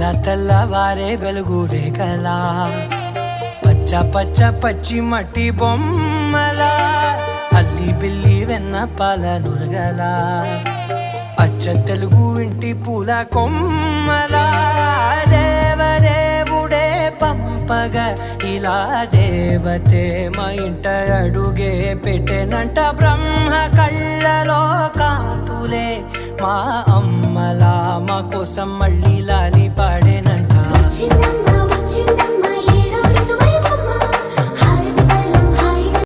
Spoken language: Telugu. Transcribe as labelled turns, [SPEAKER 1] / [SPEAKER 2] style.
[SPEAKER 1] తెల్ల తెల్లవారే వెలుగు రేఖలా పచ్చ పచ్చ పచ్చి మట్టి బొమ్మలా అల్లి బిల్లి వెన్న పాల నురగలా అచ్చ తెలుగు ఇంటి పూల కొమ్మలా దేవదేవుడే పంపగా ఇలా దేవతే మా ఇంట అడుగే పెట్టెనంట బ్రహ్మ కళ్ళలో కాంతులే మా అమ్మలా మా కోసం మళ్ళీ లాలి పాడేనంట.